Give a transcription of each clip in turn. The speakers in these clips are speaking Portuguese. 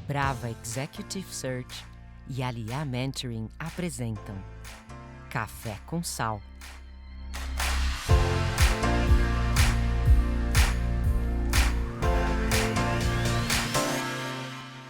Brava Executive Search e Aliá Mentoring apresentam Café com Sal.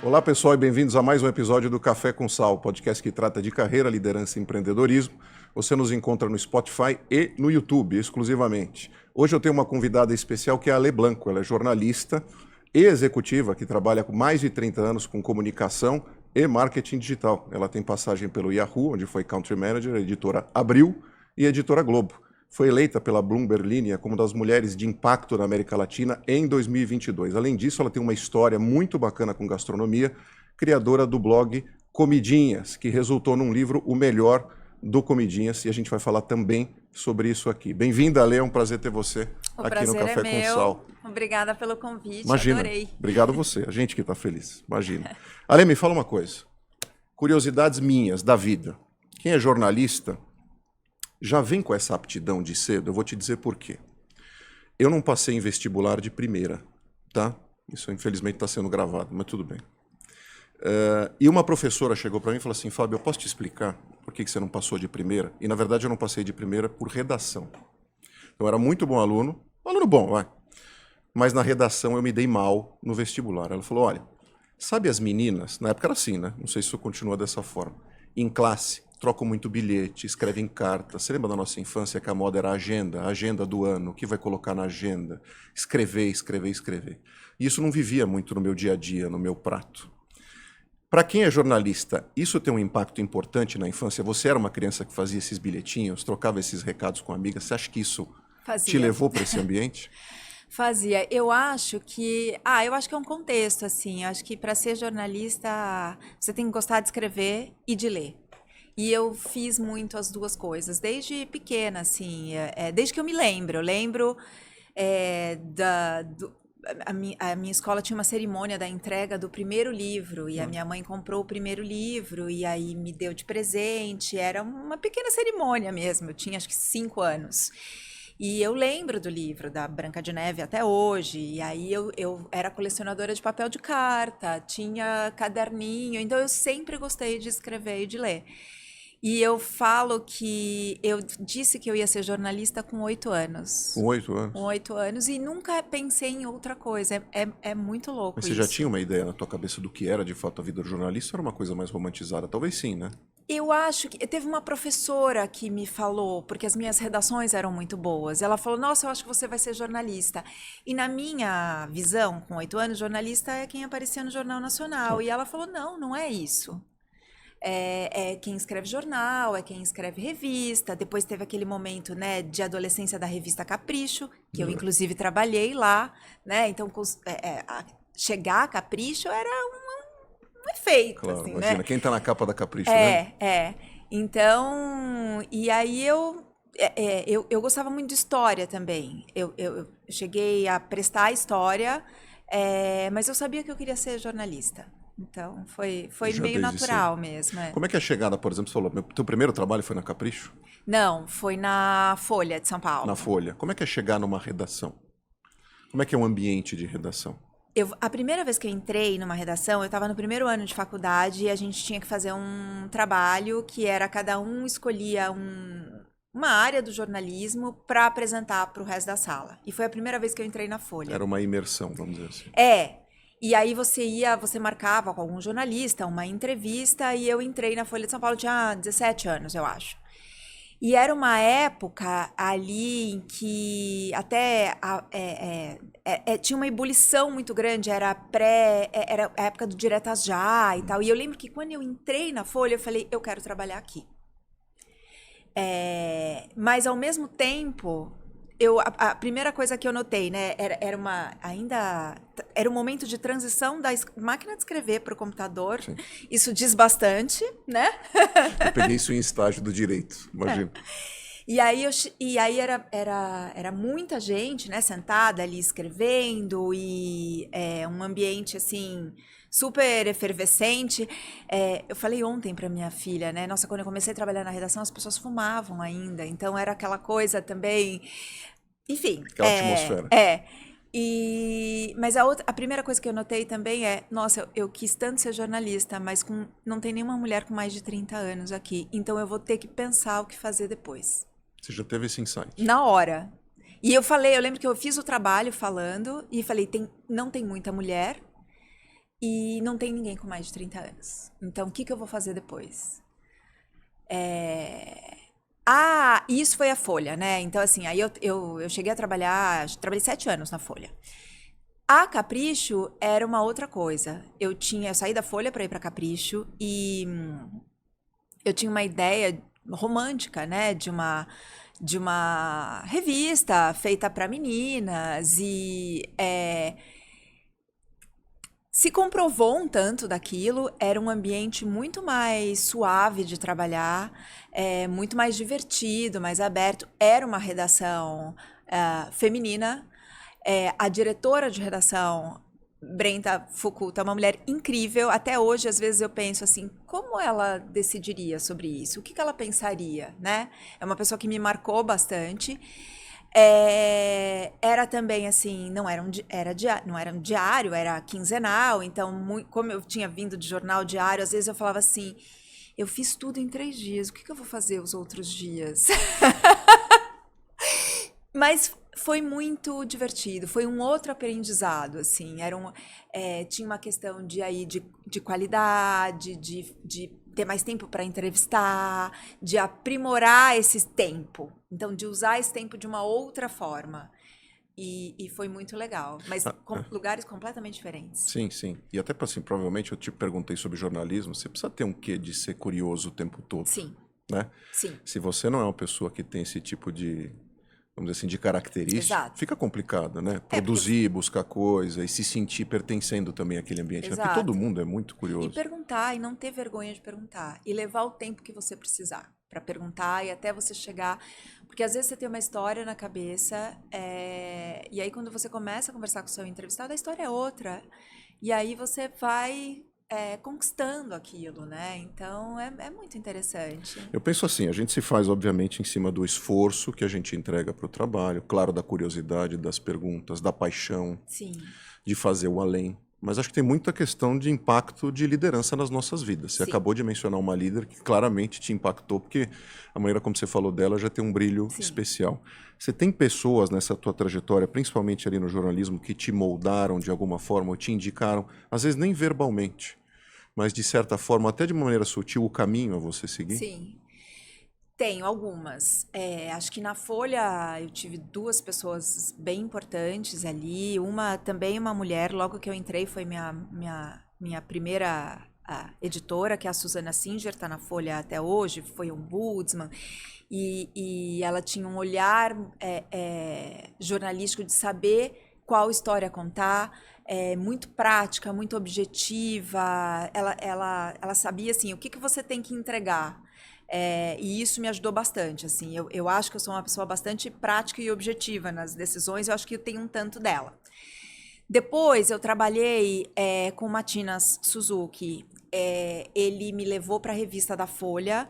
Olá pessoal e bem-vindos a mais um episódio do Café com Sal, podcast que trata de carreira, liderança e empreendedorismo. Você nos encontra no Spotify e no YouTube exclusivamente. Hoje eu tenho uma convidada especial que é a Ale Blanco, ela é jornalista e executiva que trabalha com mais de 30 anos com comunicação e marketing digital. Ela tem passagem pelo Yahoo, onde foi Country Manager, editora Abril e editora Globo. Foi eleita pela Bloomberg Linha como uma das mulheres de impacto na América Latina em 2022. Além disso, ela tem uma história muito bacana com gastronomia, criadora do blog Comidinhas, que resultou num livro O Melhor do Comidinhas, e a gente vai falar também sobre isso aqui. Bem-vinda, Ale, é um prazer ter você aqui no Café com Sal. Obrigada pelo convite, Imagina, adorei. Obrigado a você, a gente que está feliz, imagina. Ale, me fala uma coisa, curiosidades minhas da vida. Quem é jornalista já vem com essa aptidão de cedo, eu vou te dizer por quê. Eu não passei em vestibular de primeira, tá? Isso infelizmente está sendo gravado, mas tudo bem. E uma professora chegou para mim e falou assim, Fábio, eu posso te explicar por que você não passou de primeira? E na verdade eu não passei de primeira por redação. Eu era muito bom aluno bom, vai. Mas na redação eu me dei mal no vestibular. Ela falou, olha, sabe as meninas, na época era assim, né? Não sei se isso continua dessa forma. Em classe, trocam muito bilhete, escrevem cartas. Você lembra da nossa infância que a moda era a agenda do ano, o que vai colocar na agenda? Escrever. E isso não vivia muito no meu dia a dia, no meu prato. Para quem é jornalista, isso tem um impacto importante na infância? Você era uma criança que fazia esses bilhetinhos, trocava esses recados com amigas. Você acha que isso te levou para esse ambiente? Fazia. Eu acho que é um contexto, assim. Eu acho que para ser jornalista, você tem que gostar de escrever e de ler. E eu fiz muito as duas coisas, desde pequena, assim, desde que eu me lembro. Eu lembro a minha escola tinha uma cerimônia da entrega do primeiro livro, e a minha mãe comprou o primeiro livro, e aí me deu de presente. Era uma pequena cerimônia mesmo, eu tinha acho que 5 anos. E eu lembro do livro, da Branca de Neve até hoje, e aí eu era colecionadora de papel de carta, tinha caderninho, então eu sempre gostei de escrever e de ler. E eu falo que eu disse que eu ia ser jornalista com 8 anos. Com 8 anos? Com 8 anos e nunca pensei em outra coisa. É muito louco isso. Mas você já tinha uma ideia na tua cabeça do que era de fato a vida do jornalista ou era uma coisa mais romantizada? Talvez sim, né? Eu acho que teve uma professora que me falou, porque as minhas redações eram muito boas. Ela falou, nossa, eu acho que você vai ser jornalista. E na minha visão, com 8 anos, jornalista é quem aparecia no Jornal Nacional. E ela falou, não é isso. É quem escreve jornal, é quem escreve revista. Depois teve aquele momento, né, de adolescência da revista Capricho, que eu inclusive trabalhei lá, né? Então chegar a Capricho era um efeito, claro, assim, imagina, né? quem tá na capa da Capricho, né? Então, e aí eu gostava muito de história também. Eu cheguei a prestar história, mas eu sabia que eu queria ser jornalista. Então, foi meio natural mesmo. Como é que é a chegada, por exemplo, você falou, teu primeiro trabalho foi na Capricho? Não, foi na Folha de São Paulo. Na Folha. Como é que é chegar numa redação? Como é que é um ambiente de redação? A primeira vez que eu entrei numa redação, eu estava no primeiro ano de faculdade e a gente tinha que fazer um trabalho que era cada um escolhia uma área do jornalismo para apresentar para o resto da sala. E foi a primeira vez que eu entrei na Folha. Era uma imersão, vamos dizer assim. E aí você marcava com algum jornalista uma entrevista e eu entrei na Folha de São Paulo, tinha 17 anos, eu acho. E era uma época ali em que até tinha uma ebulição muito grande, era a época do Diretas Já e tal. E eu lembro que quando eu entrei na Folha, eu falei, eu quero trabalhar aqui. Mas ao mesmo tempo, a primeira coisa que eu notei, né, era um momento de transição da máquina de escrever para o computador. Sim. Isso diz bastante, né? Eu peguei isso em estágio do direito, imagina. E aí era muita gente, né, sentada ali escrevendo e um ambiente assim super efervescente. Eu falei ontem para minha filha, né, nossa, quando eu comecei a trabalhar na redação as pessoas fumavam ainda, então era aquela coisa também Enfim. Aquela atmosfera. Mas a primeira coisa que eu notei também é, nossa, eu quis tanto ser jornalista, mas não tem nenhuma mulher com mais de 30 anos aqui. Então eu vou ter que pensar o que fazer depois. Você já teve esse insight? Na hora. E eu lembro que eu fiz o trabalho falando e falei, não tem muita mulher e não tem ninguém com mais de 30 anos. Então o que eu vou fazer depois? E isso foi a Folha, né? Então, assim, aí eu cheguei a trabalhei 7 anos na Folha. A Capricho era uma outra coisa. Eu saí da Folha para ir para Capricho e eu tinha uma ideia romântica, né? De uma revista feita para meninas e se comprovou um tanto daquilo, era um ambiente muito mais suave de trabalhar, muito mais divertido, mais aberto. Era uma redação feminina. A diretora de redação, Brenda Fukuta, é uma mulher incrível. Até hoje, às vezes, eu penso assim, como ela decidiria sobre isso? O que ela pensaria, né? É uma pessoa que me marcou bastante. Era também assim, não era um diário, era quinzenal, então como eu tinha vindo de jornal diário, às vezes eu falava assim, eu fiz tudo em 3 dias, o que eu vou fazer os outros dias? Mas foi muito divertido, foi um outro aprendizado, assim, tinha uma questão de qualidade, de ter mais tempo para entrevistar, de aprimorar esse tempo, então de usar esse tempo de uma outra forma. E foi muito legal, mas com lugares completamente diferentes. Sim, sim. E até assim, provavelmente eu te perguntei sobre jornalismo, você precisa ter um quê de ser curioso o tempo todo. Sim. Né? Sim. Se você não é uma pessoa que tem esse tipo de, vamos dizer assim, de característica, Exato. fica complicado, né? Produzir, buscar coisa e se sentir pertencendo também àquele ambiente. Né? Porque todo mundo é muito curioso. E perguntar, e não ter vergonha de perguntar. E levar o tempo que você precisar para perguntar e até você chegar. Porque às vezes você tem uma história na cabeça, e aí quando você começa a conversar com o seu entrevistado, a história é outra. E aí você vai conquistando aquilo, né? Então é muito interessante. Eu penso assim, a gente se faz, obviamente, em cima do esforço que a gente entrega para o trabalho, claro, da curiosidade, das perguntas, da paixão, Sim. de fazer o além. Mas acho que tem muita questão de impacto de liderança nas nossas vidas. Você acabou de mencionar uma líder que claramente te impactou, porque a maneira como você falou dela já tem um brilho especial. Você tem pessoas nessa tua trajetória, principalmente ali no jornalismo, que te moldaram de alguma forma, ou te indicaram, às vezes nem verbalmente, mas de certa forma, até de uma maneira sutil, o caminho a você seguir? Sim. Tenho algumas. Acho que na Folha eu tive 2 pessoas bem importantes ali. Uma também uma mulher, logo que eu entrei, foi minha primeira editora, que é a Susana Singer, está na Folha até hoje, foi ombudsman. E ela tinha um olhar jornalístico de saber qual história contar, muito prática, muito objetiva. Ela sabia assim, o que você tem que entregar. E isso me ajudou bastante, assim, eu acho que eu sou uma pessoa bastante prática e objetiva nas decisões, eu acho que eu tenho um tanto dela. Depois eu trabalhei com o Matinas Suzuki, ele me levou para a revista da Folha,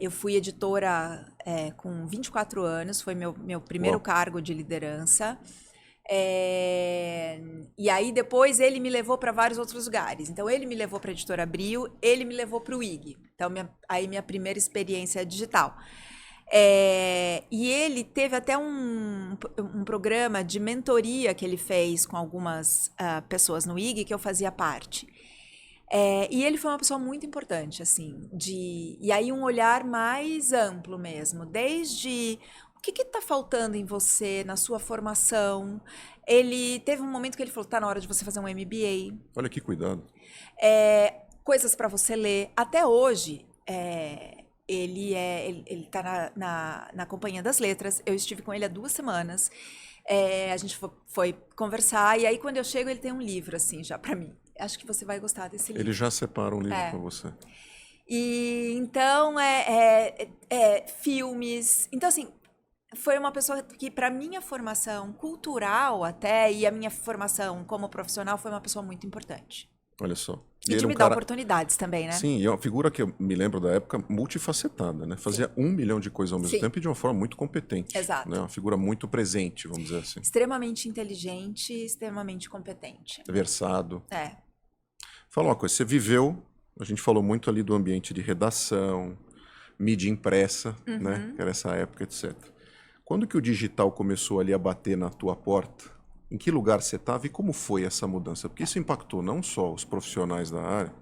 eu fui editora com 24 anos, foi meu primeiro cargo de liderança. E aí depois ele me levou para vários outros lugares. Então ele me levou para a Editora Abril, ele me levou para o IG. Então minha primeira experiência digital. E ele teve até um programa de mentoria que ele fez com algumas pessoas no IG que eu fazia parte. E ele foi uma pessoa muito importante, assim, e aí um olhar mais amplo mesmo, desde o que está faltando em você, na sua formação. Ele teve um momento que ele falou, tá na hora de você fazer um MBA. Olha que cuidado. Coisas para você ler. Até hoje, ele está na Companhia das Letras. Eu estive com ele há 2 semanas. A gente foi conversar, e aí quando eu chego ele tem um livro, assim, já para mim. Acho que você vai gostar desse livro. Ele já separa um livro para você. E então, filmes. Então, assim, foi uma pessoa que, para minha formação cultural até, e a minha formação como profissional, foi uma pessoa muito importante. Olha só. E ele de é um me dar cara... oportunidades também, né? Sim, e é uma figura que eu me lembro da época multifacetada, né? Fazia 1 milhão de coisas ao mesmo Sim. tempo e de uma forma muito competente. Exato. Né? Uma figura muito presente, vamos dizer assim. Extremamente inteligente, extremamente competente. Versado. É. Fala uma coisa, você viveu, a gente falou muito ali do ambiente de redação, mídia impressa, né? Que era essa época, etc. Quando que o digital começou ali a bater na tua porta? Em que lugar você estava e como foi essa mudança? Porque isso impactou não só os profissionais da área,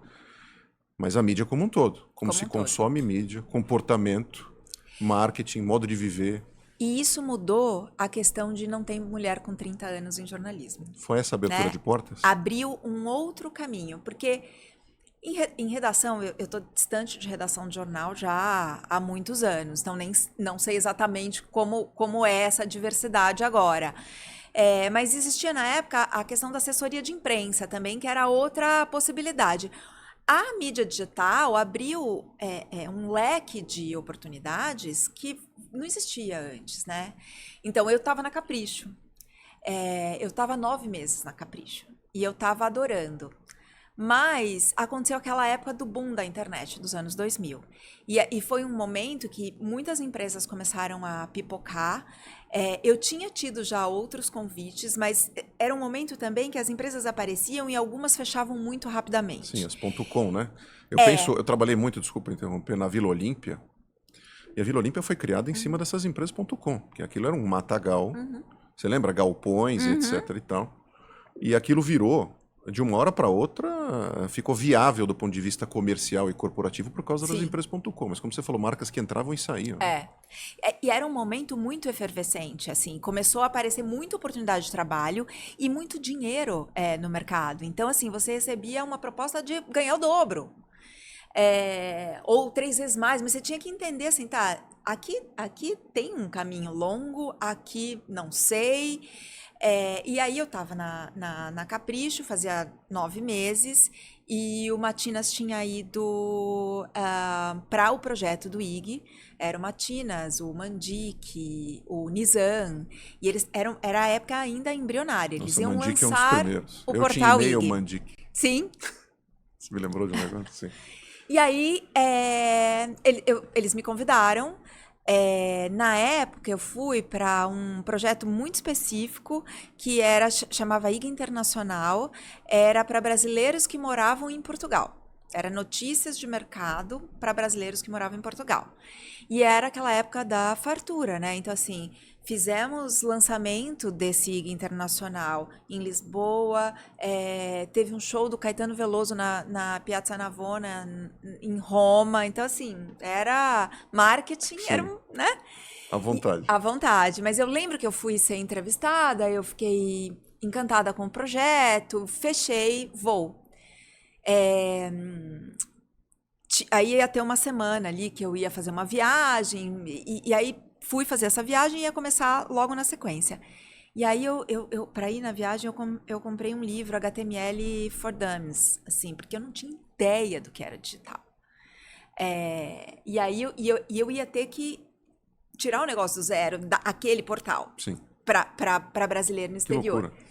mas a mídia como um todo. Como se consome mídia, comportamento, marketing, modo de viver. E isso mudou a questão de não ter mulher com 30 anos em jornalismo. Foi essa abertura de portas? Abriu um outro caminho, porque em redação, eu estou distante de redação de jornal já há muitos anos, então não sei exatamente como é essa diversidade agora. Mas existia na época a questão da assessoria de imprensa também, que era outra possibilidade. A mídia digital abriu um leque de oportunidades que não existia antes, né? Então, eu estava na Capricho. Eu estava 9 meses na Capricho. E eu estava adorando. Mas aconteceu aquela época do boom da internet, dos anos 2000. E foi um momento que muitas empresas começaram a pipocar. Eu tinha tido já outros convites, mas era um momento também que as empresas apareciam e algumas fechavam muito rapidamente. Sim, as .com, né? Eu trabalhei muito, desculpa interromper, na Vila Olímpia. E a Vila Olímpia foi criada em cima dessas empresas .com, porque aquilo era um matagal. Você lembra? Galpões, etc e tal. E aquilo virou, de uma hora para outra, ficou viável do ponto de vista comercial e corporativo por causa das empresas .com. Mas como você falou, marcas que entravam e saíam. E era um momento muito efervescente, assim. Começou a aparecer muita oportunidade de trabalho e muito dinheiro no mercado. Então, assim, você recebia uma proposta de ganhar o dobro. Ou 3 vezes mais, mas você tinha que entender assim, tá, aqui tem um caminho longo, aqui não sei. E aí eu tava na Capricho, fazia 9 meses, e o Matinas tinha ido para o projeto do IG. Era o Matinas, o Mandic, o Nizam, e era a época ainda embrionária. Eles iam lançar o portal IG. Eu tinha e-mail Mandic. Sim. Você me lembrou de um negócio? Sim. E aí, eles me convidaram. Na época, eu fui para um projeto muito específico que chamava IG Internacional. Era para brasileiros que moravam em Portugal. Era notícias de mercado para brasileiros que moravam em Portugal. E era aquela época da fartura, né? Então, assim, fizemos lançamento desse IG Internacional em Lisboa, teve um show do Caetano Veloso na Piazza Navona, em Roma. Então, assim, era marketing, né? À vontade. À vontade. Mas eu lembro que eu fui ser entrevistada, eu fiquei encantada com o projeto, fechei, vou. Aí ia ter uma semana ali que eu ia fazer uma viagem, e aí fui fazer essa viagem e ia começar logo na sequência. E aí, para ir na viagem, eu comprei um livro, HTML for Dummies, assim, porque eu não tinha ideia do que era digital. E aí, eu ia ter que tirar o negócio do zero, aquele portal, para brasileiro no exterior. Que loucura.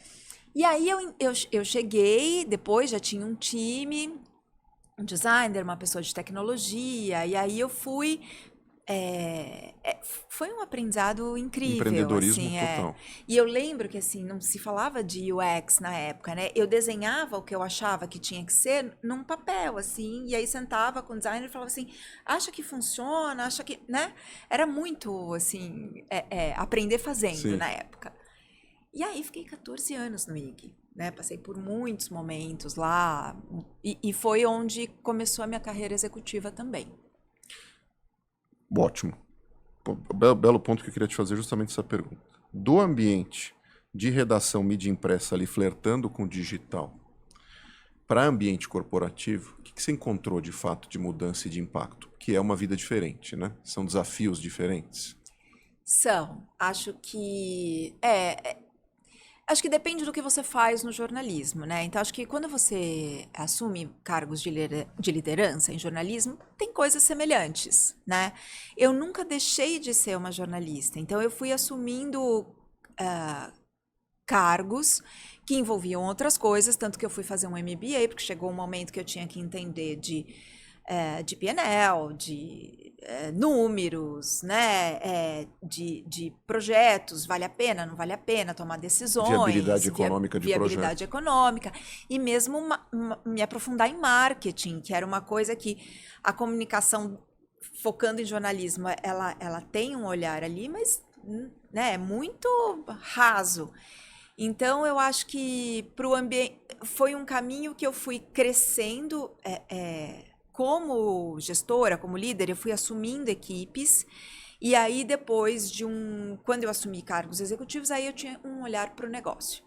E aí, eu cheguei, depois já tinha um time, um designer, uma pessoa de tecnologia, e aí eu fui... foi um aprendizado incrível. Empreendedorismo assim, total. E eu lembro que assim, não se falava de UX na época, né? Eu desenhava o que eu achava que tinha que ser num papel, assim, e aí sentava com o designer e falava assim, acha que funciona, acha que... né? Era muito, assim, aprender fazendo na época. E aí fiquei 14 anos no IG, né? Passei por muitos momentos lá, e foi onde começou a minha carreira executiva também. Ótimo. Belo ponto que eu queria te fazer justamente essa pergunta. Do ambiente de redação mídia impressa ali, flertando com o digital, para ambiente corporativo, o que você encontrou de fato de mudança e de impacto? Que é uma vida diferente, né? São desafios diferentes. Acho que... Acho que depende do que você faz no jornalismo, né? Então, acho que quando você assume cargos de liderança em jornalismo, tem coisas semelhantes, né? Eu nunca deixei de ser uma jornalista, então eu fui assumindo cargos que envolviam outras coisas, tanto que eu fui fazer um MBA, porque chegou um momento que eu tinha que entender de P&L, de números, né, de projetos, vale a pena, não vale a pena, tomar decisões. Viabilidade econômica de viabilidade econômica. E mesmo me aprofundar em marketing, que era uma coisa que a comunicação, focando em jornalismo, ela tem um olhar ali, mas né, é muito raso. Então, eu acho que foi um caminho que eu fui crescendo como gestora, como líder, eu fui assumindo equipes. E aí, depois quando eu assumi cargos executivos, aí eu tinha um olhar para o negócio.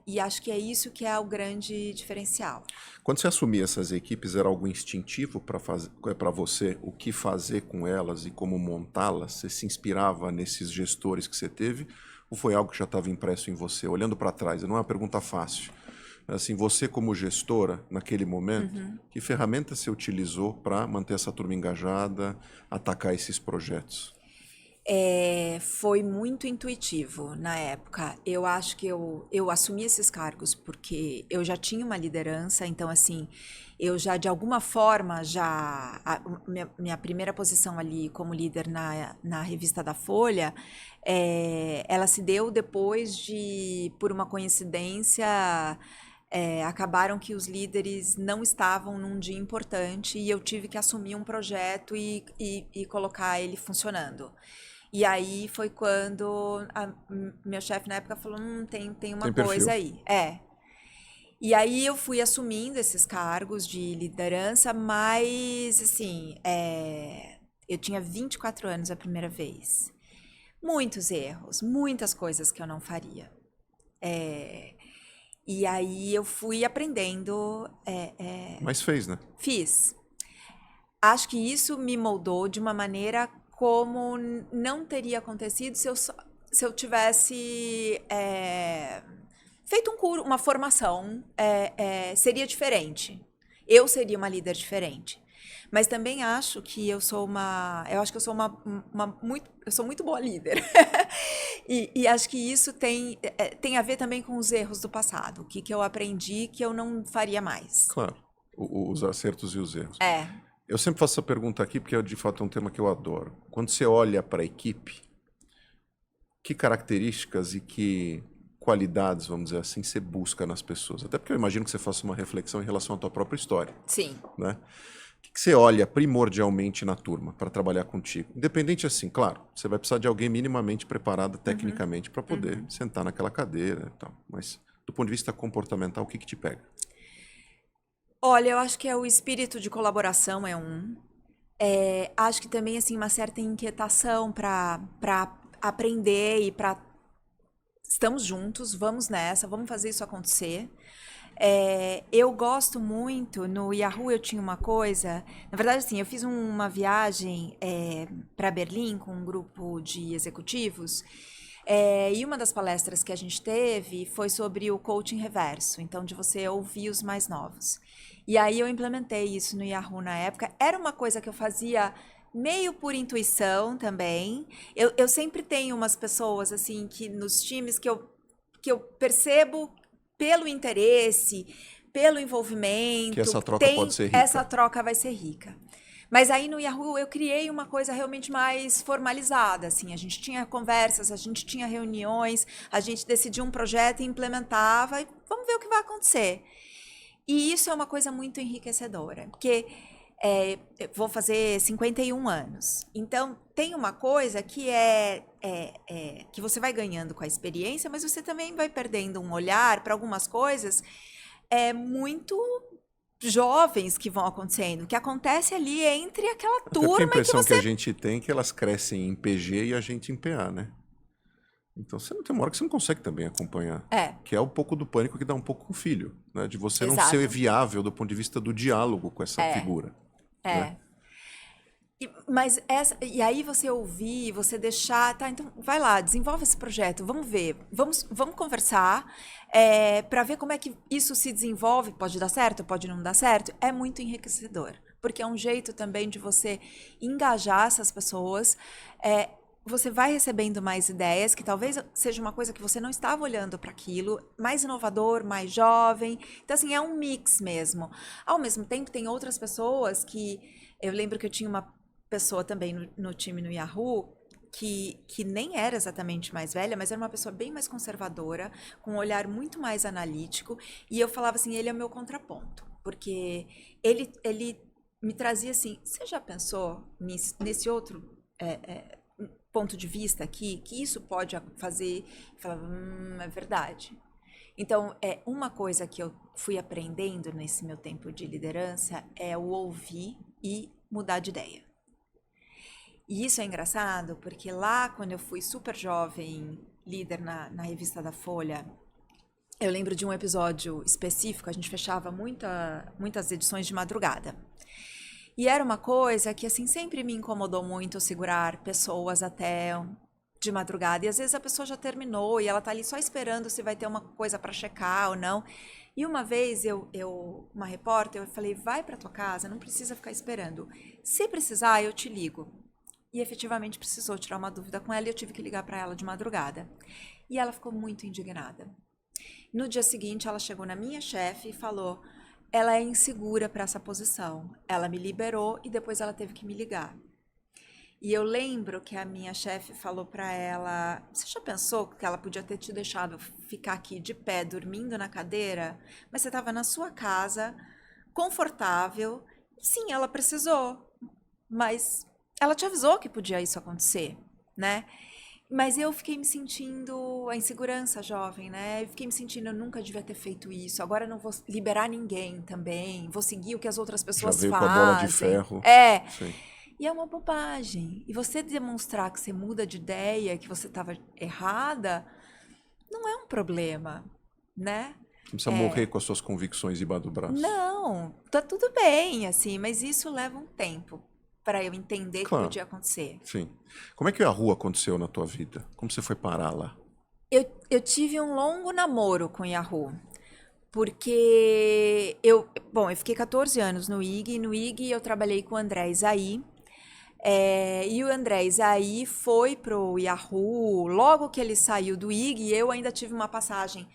E acho que é isso que é o grande diferencial. Quando você assumia essas equipes, era algo instintivo para você o que fazer com elas e como montá-las? Você se inspirava nesses gestores que você teve? Ou foi algo que já estava impresso em você? Olhando para trás, não é uma pergunta fácil. Assim, você como gestora, naquele momento, que ferramenta você utilizou para manter essa turma engajada, atacar esses projetos? Foi muito intuitivo na época. Eu acho que eu assumi esses cargos porque eu já tinha uma liderança, então assim, eu já de alguma forma minha primeira posição ali como líder na revista da Folha, ela se deu depois por uma coincidência, acabaram que os líderes não estavam num dia importante e eu tive que assumir um projeto e colocar ele funcionando. E aí foi quando meu chefe na época falou, tem uma coisa aí. E aí eu fui assumindo esses cargos de liderança, mas assim, eu tinha 24 anos a primeira vez. Muitos erros, muitas coisas que eu não faria. E aí eu fui aprendendo. Mas fez, né? Fiz. Acho que isso me moldou de uma maneira como não teria acontecido se eu tivesse feito uma formação, seria diferente. Eu seria uma líder diferente. Mas também acho que eu sou muito boa líder. e acho que isso tem a ver também com os erros do passado. O que eu aprendi que eu não faria mais. Claro, os acertos e os erros. É. Eu sempre faço essa pergunta aqui porque, de fato, é um tema que eu adoro. Quando você olha para a equipe, que características e que qualidades, vamos dizer assim, você busca nas pessoas? Até porque eu imagino que você faça uma reflexão em relação à tua própria história. Sim. Né? O que você olha primordialmente na turma para trabalhar contigo? Independente assim, claro, você vai precisar de alguém minimamente preparado tecnicamente para poder sentar naquela cadeira e tal. Mas, do ponto de vista comportamental, o que te pega? Olha, eu acho que o espírito de colaboração é um. Acho que também, assim, uma certa inquietação para aprender e para... Estamos juntos, vamos nessa, vamos fazer isso acontecer. Eu gosto muito, no Yahoo eu tinha uma coisa... Na verdade, assim, eu fiz uma viagem para Berlim com um grupo de executivos e uma das palestras que a gente teve foi sobre o coaching reverso, então de você ouvir os mais novos. E aí eu implementei isso no Yahoo na época. Era uma coisa que eu fazia meio por intuição também. Eu sempre tenho umas pessoas assim que nos times que eu percebo pelo interesse, pelo envolvimento. Que essa troca pode ser rica. Essa troca vai ser rica. Mas aí no Yahoo eu criei uma coisa realmente mais formalizada, assim. A gente tinha conversas, a gente tinha reuniões, a gente decidia um projeto e implementava e vamos ver o que vai acontecer. E isso é uma coisa muito enriquecedora, porque eu vou fazer 51 anos. Então, tem uma coisa que que você vai ganhando com a experiência, mas você também vai perdendo um olhar para algumas coisas muito jovens que vão acontecendo, que acontece ali entre aquela turma. Até a impressão que a gente tem é que elas crescem em PG e a gente em PA, né? Então, você não tem uma hora que você não consegue também acompanhar. Que é um pouco do pânico que dá um pouco com o filho, né? De você não ser viável do ponto de vista do diálogo com essa figura. Né? E aí você ouvir, você deixar... Tá, então vai lá, desenvolve esse projeto, vamos ver. Vamos conversar para ver como é que isso se desenvolve. Pode dar certo, pode não dar certo. É muito enriquecedor. Porque é um jeito também de você engajar essas pessoas... você vai recebendo mais ideias, que talvez seja uma coisa que você não estava olhando para aquilo, mais inovador, mais jovem. Então, assim, é um mix mesmo. Ao mesmo tempo, tem outras pessoas que... Eu lembro que eu tinha uma pessoa também no time no Yahoo, que nem era exatamente mais velha, mas era uma pessoa bem mais conservadora, com um olhar muito mais analítico, e eu falava assim, ele é o meu contraponto, porque ele me trazia assim, você já pensou nesse outro ponto de vista aqui, que isso pode fazer? Eu falava, é verdade. Então, uma coisa que eu fui aprendendo nesse meu tempo de liderança é o ouvir e mudar de ideia. E isso é engraçado, porque lá, quando eu fui super jovem, líder na revista da Folha, eu lembro de um episódio específico, a gente fechava muitas edições de madrugada. E era uma coisa que, assim, sempre me incomodou muito segurar pessoas até de madrugada. E às vezes a pessoa já terminou e ela tá ali só esperando se vai ter uma coisa para checar ou não. E uma vez uma repórter, eu falei, vai para tua casa, não precisa ficar esperando. Se precisar, eu te ligo. E efetivamente precisou tirar uma dúvida com ela e eu tive que ligar para ela de madrugada. E ela ficou muito indignada. No dia seguinte, ela chegou na minha chefe e falou, ela é insegura para essa posição. Ela me liberou e depois ela teve que me ligar. E eu lembro que a minha chefe falou para ela, você já pensou que ela podia ter te deixado ficar aqui de pé, dormindo na cadeira? Mas você estava na sua casa, confortável. Sim, ela precisou, mas ela te avisou que podia isso acontecer, né? Mas eu fiquei me sentindo a insegurança jovem, né? Eu fiquei me sentindo, eu nunca devia ter feito isso. Agora eu não vou liberar ninguém também. Vou seguir o que as outras pessoas fazem. Já veio com a bola de ferro. Sim. E é uma bobagem. E você demonstrar que você muda de ideia, que você estava errada, não é um problema, né? Não precisa morrer com as suas convicções debaixo do braço. Não, tá tudo bem, assim, mas isso leva um tempo para eu entender que podia acontecer. Sim. Como é que a rua aconteceu na tua vida? Como você foi parar lá? Eu tive um longo namoro com o Yahoo. Porque eu fiquei 14 anos no IG, e no IG eu trabalhei com o André Isaí. E o André Isaí foi pro Yahoo, logo que ele saiu do IG, eu ainda tive uma passagem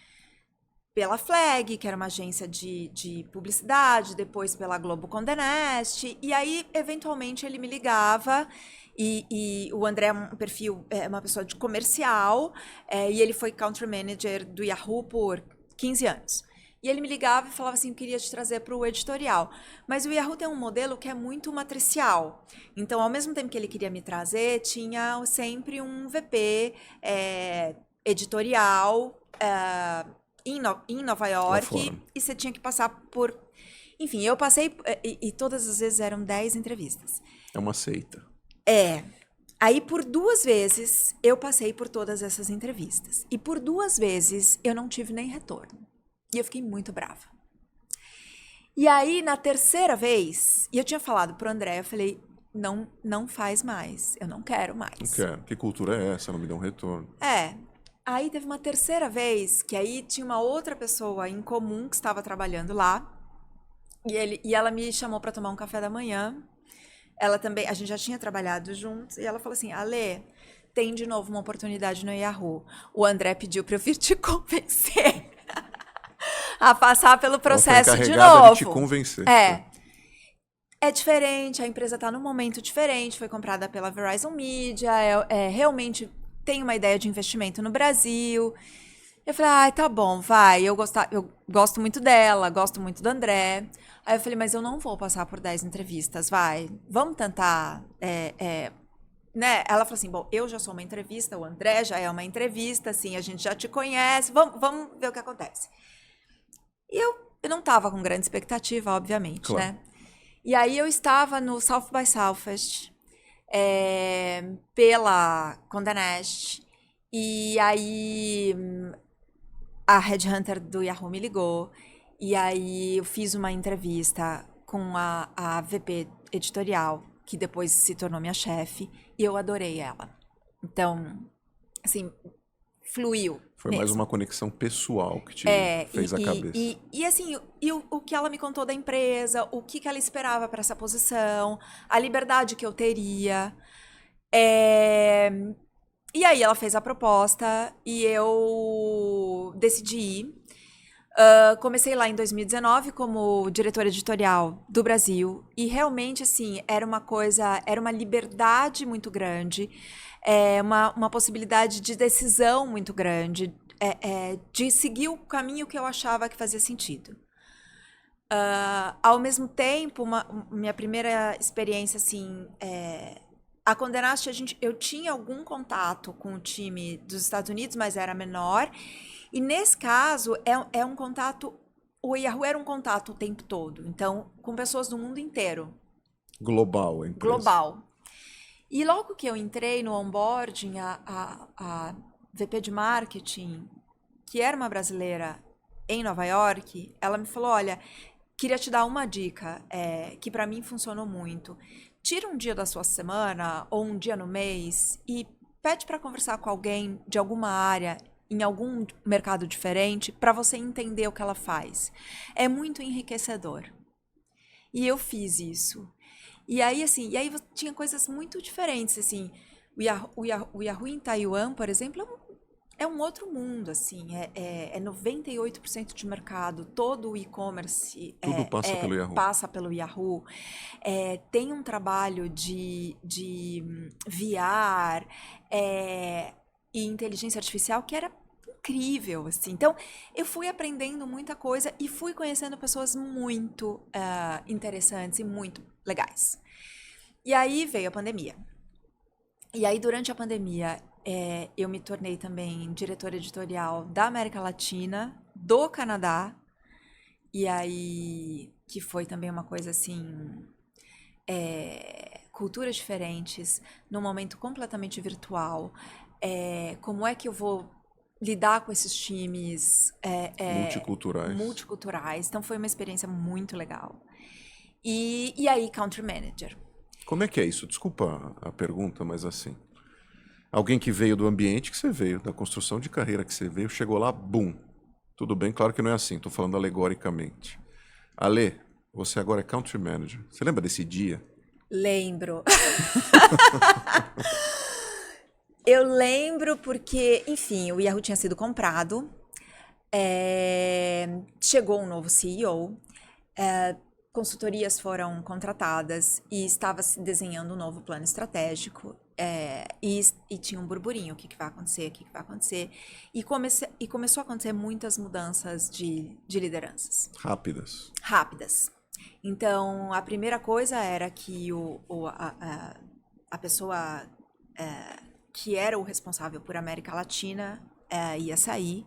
pela Flag, que era uma agência de publicidade, depois pela Globo Condé Nast, e aí, eventualmente, ele me ligava, e o André é um perfil, é uma pessoa de comercial, e ele foi country manager do Yahoo por 15 anos. E ele me ligava e falava assim, eu queria te trazer para o editorial. Mas o Yahoo tem um modelo que é muito matricial. Então, ao mesmo tempo que ele queria me trazer, tinha sempre um VP editorial em Nova York. E você tinha que passar por... Enfim, eu passei... E todas as vezes eram 10 entrevistas. É uma seita. Aí, por 2 vezes, eu passei por todas essas entrevistas. E por 2 vezes, eu não tive nem retorno. E eu fiquei muito brava. E aí, na terceira vez, e eu tinha falado pro André, eu falei, não faz mais, eu não quero mais. Não quero. Que cultura é essa? Não me dá um retorno. Aí teve uma terceira vez, que aí tinha uma outra pessoa em comum que estava trabalhando lá, e ela me chamou para tomar um café da manhã. Ela também, a gente já tinha trabalhado juntos, e ela falou assim, Ale, tem de novo uma oportunidade no Yahoo. O André pediu para eu vir te convencer a passar pelo processo de novo. De te convencer. É diferente, a empresa está num momento diferente, foi comprada pela Verizon Media, realmente tem uma ideia de investimento no Brasil. Eu falei, tá bom, vai, eu gosto muito dela, gosto muito do André. Aí eu falei, mas eu não vou passar por 10 entrevistas, vai, vamos tentar, né? Ela falou assim, bom, eu já sou uma entrevista, o André já é uma entrevista, assim, a gente já te conhece, vamos ver o que acontece. E eu não estava com grande expectativa, obviamente, né? E aí eu estava no South by Southwest, pela Condé Nast, e aí a headhunter do Yahoo me ligou, e aí eu fiz uma entrevista com a VP editorial, que depois se tornou minha chefe, e eu adorei ela. Então, assim, fluiu. Foi mais uma conexão pessoal que te fez a cabeça. E assim, o que ela me contou da empresa, o que ela esperava para essa posição, a liberdade que eu teria. E aí ela fez a proposta e eu decidi ir. Comecei lá em 2019 como diretora editorial do Brasil e realmente, assim, era uma liberdade muito grande, uma possibilidade de decisão muito grande, de seguir o caminho que eu achava que fazia sentido. Ao mesmo tempo, minha primeira experiência, assim, a Condenaste, eu tinha algum contato com o time dos Estados Unidos, mas era menor. E nesse caso, é um contato. O Yahoo era um contato o tempo todo. Então, com pessoas do mundo inteiro. Global, a empresa. Global. E logo que eu entrei no onboarding, a VP de marketing, que era uma brasileira em Nova York, ela me falou: olha, queria te dar uma dica que para mim funcionou muito. Tira um dia da sua semana ou um dia no mês e pede para conversar com alguém de alguma área em algum mercado diferente para você entender o que ela faz. É muito enriquecedor. E eu fiz isso. E aí, assim, tinha coisas muito diferentes, assim. O Yahoo em Taiwan, por exemplo, é um outro mundo, assim. É 98% de mercado. Todo o e-commerce Tudo passa pelo Yahoo. passa pelo Yahoo. Tem um trabalho de VR e inteligência artificial que era incrível, assim. Então, eu fui aprendendo muita coisa e fui conhecendo pessoas muito interessantes e muito legais. E aí veio a pandemia. E aí, durante a pandemia, eu me tornei também diretora editorial da América Latina, do Canadá. E aí, que foi também uma coisa assim... culturas diferentes, num momento completamente virtual. Como é que eu vou lidar com esses times multiculturais. Então, foi uma experiência muito legal. E aí, Country Manager. Como é que é isso? Desculpa a pergunta, mas assim... Alguém que veio do ambiente que você veio, da construção de carreira que você veio, chegou lá, bum. Tudo bem, claro que não é assim, estou falando alegoricamente. Ale, você agora é Country Manager. Você lembra desse dia? Lembro. Eu lembro porque, enfim, o Yahoo tinha sido comprado, chegou um novo CEO, consultorias foram contratadas e estava se desenhando um novo plano estratégico. E tinha um burburinho, o que vai acontecer, e começou a acontecer muitas mudanças de lideranças. Rápidas. Então, a primeira coisa era que a pessoa que era o responsável por América Latina ia sair.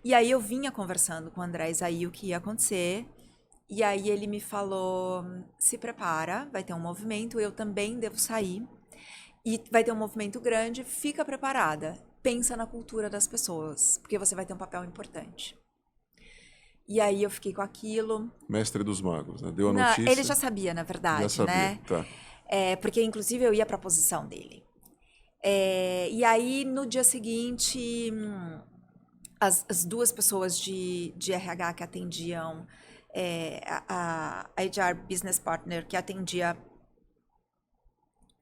E aí eu vinha conversando com o André Isaí o que ia acontecer. E aí ele me falou, se prepara, vai ter um movimento, eu também devo sair. E vai ter um movimento grande, fica preparada. Pensa na cultura das pessoas, porque você vai ter um papel importante. E aí eu fiquei com aquilo. Mestre dos magos, né? Deu a notícia. Ele já sabia, na verdade, já sabia, né? Tá. Porque, inclusive, eu ia para a posição dele. E aí, no dia seguinte, as duas pessoas de RH que atendiam, a HR Business Partner que atendia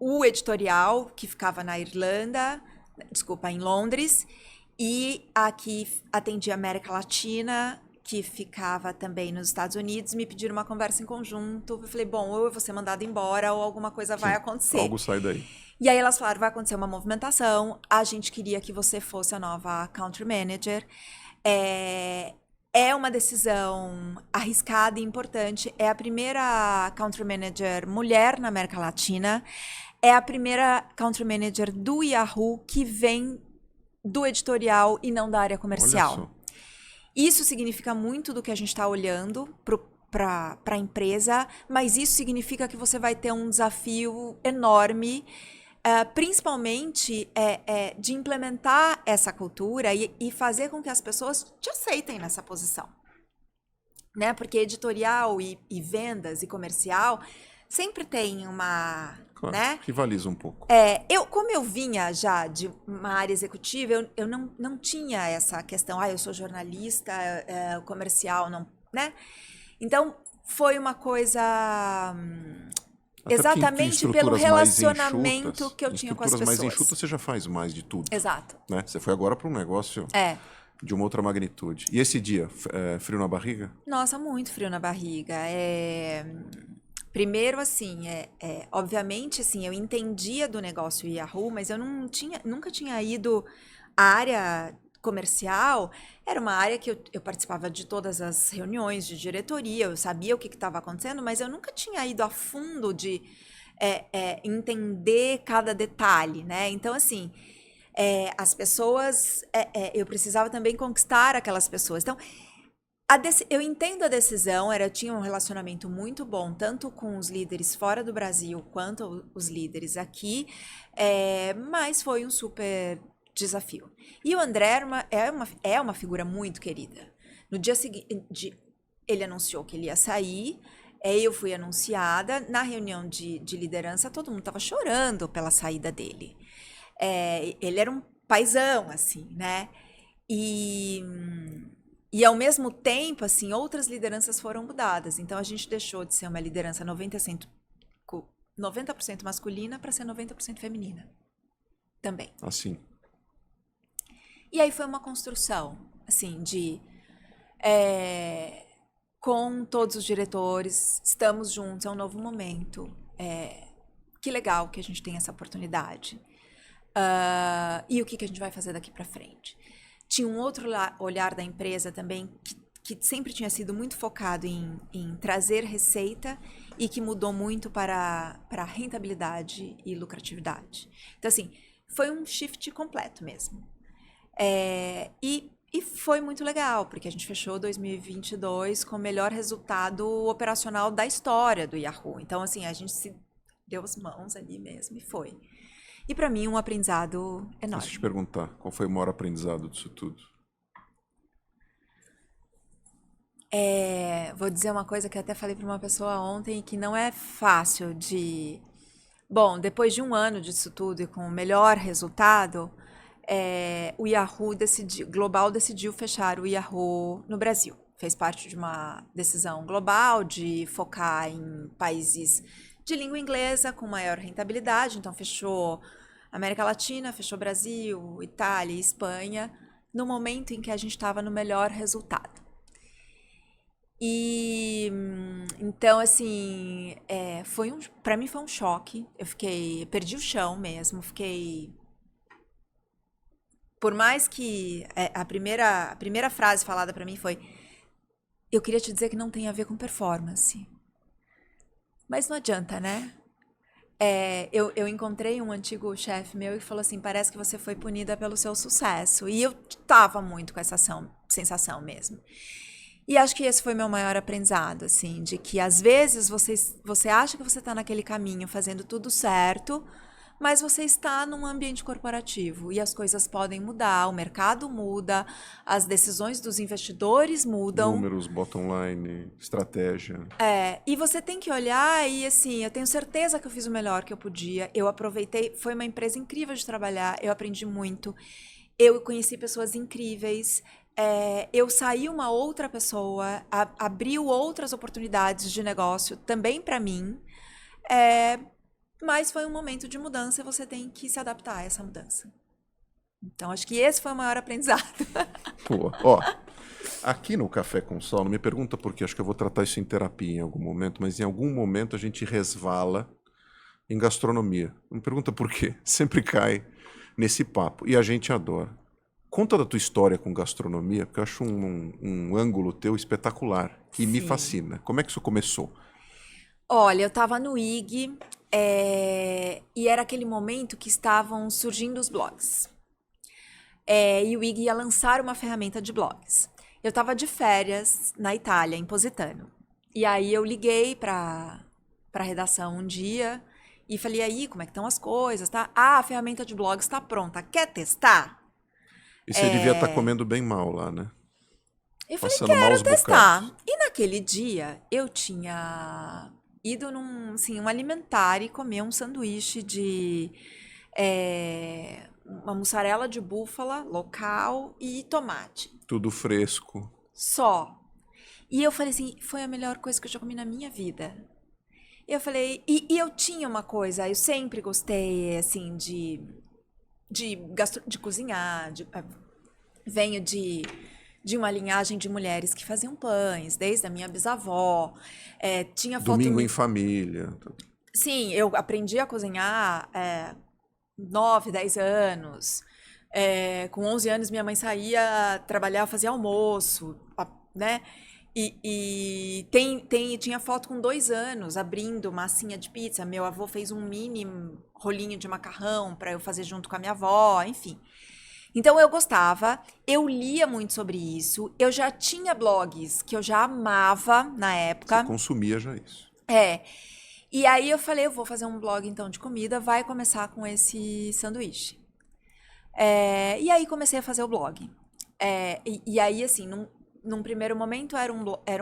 o editorial, que ficava em Londres, e a que atendia a América Latina, que ficava também nos Estados Unidos, me pediram uma conversa em conjunto. Eu falei, bom, ou eu vou ser mandada embora ou alguma coisa vai acontecer. Algo sai daí. E aí elas falaram, vai acontecer uma movimentação, a gente queria que você fosse a nova Country Manager. É uma decisão arriscada e importante. É a primeira Country Manager mulher na América Latina. É a primeira Country Manager do Yahoo que vem do editorial e não da área comercial. Olha só. Isso significa muito do que a gente está olhando para a empresa, mas isso significa que você vai ter um desafio enorme, principalmente de implementar essa cultura e fazer com que as pessoas te aceitem nessa posição. Né? Porque editorial e vendas e comercial sempre tem uma... Claro, né? rivaliza um pouco. Como eu vinha já de uma área executiva, eu não tinha essa questão, eu sou jornalista, comercial, não, né? Então, foi uma coisa Até porque Exatamente pelo estruturas mais relacionamento enxutas, que eu tinha com as estruturas mais pessoas. enxutas, você já faz mais de tudo. Exato. Né? Você foi agora para um negócio de uma outra magnitude. E esse dia, frio na barriga? Nossa, muito frio na barriga. Primeiro, assim, obviamente, assim, eu entendia do negócio Yahoo, mas eu nunca tinha ido à área comercial. Era uma área que eu participava de todas as reuniões de diretoria, eu sabia o que estava acontecendo, mas eu nunca tinha ido a fundo de entender cada detalhe, né? Então, assim, as pessoas, eu precisava também conquistar aquelas pessoas. Então, eu entendo a decisão, tinha um relacionamento muito bom, tanto com os líderes fora do Brasil, quanto os líderes aqui, mas foi um super desafio. E o André é uma figura muito querida. No dia seguinte, ele anunciou que ele ia sair, eu fui anunciada, na reunião de liderança, todo mundo estava chorando pela saída dele. Ele era um paizão, assim, né? E ao mesmo tempo, assim, outras lideranças foram mudadas. Então, a gente deixou de ser uma liderança 90% masculina para ser 90% feminina. Também. Assim. E aí foi uma construção, assim, com todos os diretores, estamos juntos, é um novo momento. Que legal que a gente tem essa oportunidade. E o que a gente vai fazer daqui para frente? Tinha um outro olhar da empresa também que sempre tinha sido muito focado em trazer receita e que mudou muito para rentabilidade e lucratividade. Então, assim, foi um shift completo mesmo. E foi muito legal, porque a gente fechou 2022 com o melhor resultado operacional da história do Yahoo. Então, assim, a gente se deu as mãos ali mesmo e foi. E para mim, um aprendizado enorme. Deixa eu te perguntar, qual foi o maior aprendizado disso tudo? Vou dizer uma coisa que eu até falei para uma pessoa ontem, que não é fácil de... Bom, depois de um ano disso tudo e com o melhor resultado, o Yahoo Global decidiu fechar o Yahoo no Brasil. Fez parte de uma decisão global de focar em países de língua inglesa com maior rentabilidade. Então, fechou América Latina, fechou Brasil, Itália e Espanha, no momento em que a gente estava no melhor resultado. E então, assim, para mim foi um choque. Eu perdi o chão mesmo, por mais que a primeira frase falada para mim foi: eu queria te dizer que não tem a ver com performance. Mas não adianta, né? Eu encontrei um antigo chefe meu e falou assim: parece que você foi punida pelo seu sucesso. E eu tava muito com essa sensação mesmo. E acho que esse foi meu maior aprendizado, assim, de que às vezes você acha que você está naquele caminho fazendo tudo certo, mas você está num ambiente corporativo e as coisas podem mudar, o mercado muda, as decisões dos investidores mudam. Números, bottom line, estratégia. E você tem que olhar e, assim, eu tenho certeza que eu fiz o melhor que eu podia, eu aproveitei, foi uma empresa incrível de trabalhar, eu aprendi muito, eu conheci pessoas incríveis, eu saí uma outra pessoa, abriu outras oportunidades de negócio também para mim, mas foi um momento de mudança e você tem que se adaptar a essa mudança. Então, acho que esse foi o maior aprendizado. Pô, ó, aqui no Café com Sol, não me pergunta por quê, acho que eu vou tratar isso em terapia em algum momento, mas em algum momento a gente resvala em gastronomia. Não me pergunta por quê, sempre cai nesse papo e a gente adora. Conta da tua história com gastronomia, porque eu acho um ângulo teu espetacular e me fascina. Como é que isso começou? Olha, eu estava no IG e era aquele momento que estavam surgindo os blogs. E o IG ia lançar uma ferramenta de blogs. Eu estava de férias na Itália, em Positano. E aí eu liguei para a redação um dia e falei: aí, como é que estão as coisas? Tá? A ferramenta de blogs está pronta. Quer testar? E você devia estar comendo bem mal lá, né? Eu Passando falei: maus quero testar. bocados. E naquele dia eu tinha ido num um alimentar e comer um sanduíche de uma mussarela de búfala local e tomate. Tudo fresco. Só. E eu falei assim: foi a melhor coisa que eu já comi na minha vida. E eu falei, e eu tinha uma coisa, eu sempre gostei, assim, de cozinhar, venho de uma linhagem de mulheres que faziam pães, desde a minha bisavó, tinha foto... Domingo em família. Sim, eu aprendi a cozinhar 9, 10 anos. Com 11 anos, minha mãe saía trabalhar, fazia almoço, né? Tinha foto com 2 anos, abrindo massinha de pizza. Meu avô fez um mini rolinho de macarrão para eu fazer junto com a minha avó, enfim. Então eu gostava, eu lia muito sobre isso, eu já tinha blogs que eu já amava na época. Você consumia já isso. E aí eu falei, eu vou fazer um blog então de comida, vai começar com esse sanduíche. E aí comecei a fazer o blog. E aí, assim, num primeiro momento era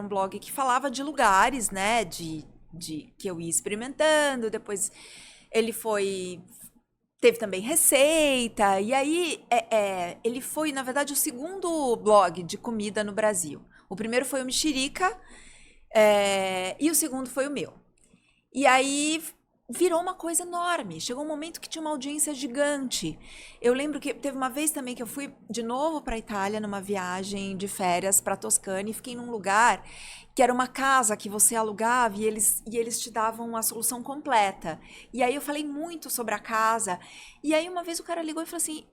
um blog que falava de lugares, né, que eu ia experimentando, depois ele teve também receita, e aí ele foi, na verdade, o segundo blog de comida no Brasil. O primeiro foi o Mexerica, e o segundo foi o meu. E aí virou uma coisa enorme. Chegou um momento que tinha uma audiência gigante. Eu lembro que teve uma vez também que eu fui de novo para a Itália numa viagem de férias para Toscana e fiquei num lugar que era uma casa que você alugava e eles te davam a solução completa. E aí eu falei muito sobre a casa. E aí uma vez o cara ligou e falou assim: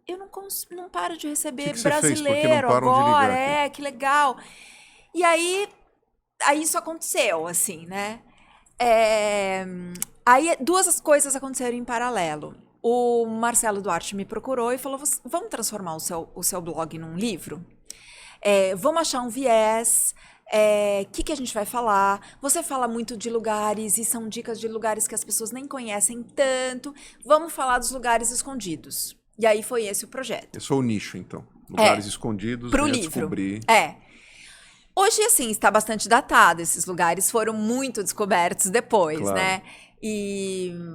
eu não paro de receber que você fez? Por que brasileiro não param de agora, ligar aqui? que legal. E aí isso aconteceu, assim, né? Aí 2 coisas aconteceram em paralelo. O Marcelo Duarte me procurou e falou: vamos transformar o seu blog num livro? Vamos achar um viés. Que a gente vai falar? Você fala muito de lugares e são dicas de lugares que as pessoas nem conhecem tanto. Vamos falar dos lugares escondidos. E aí foi esse o projeto. Esse foi o nicho, então. Lugares escondidos, pro venha livro. descobrir. Hoje, assim, está bastante datado. Esses lugares foram muito descobertos depois, Claro. né?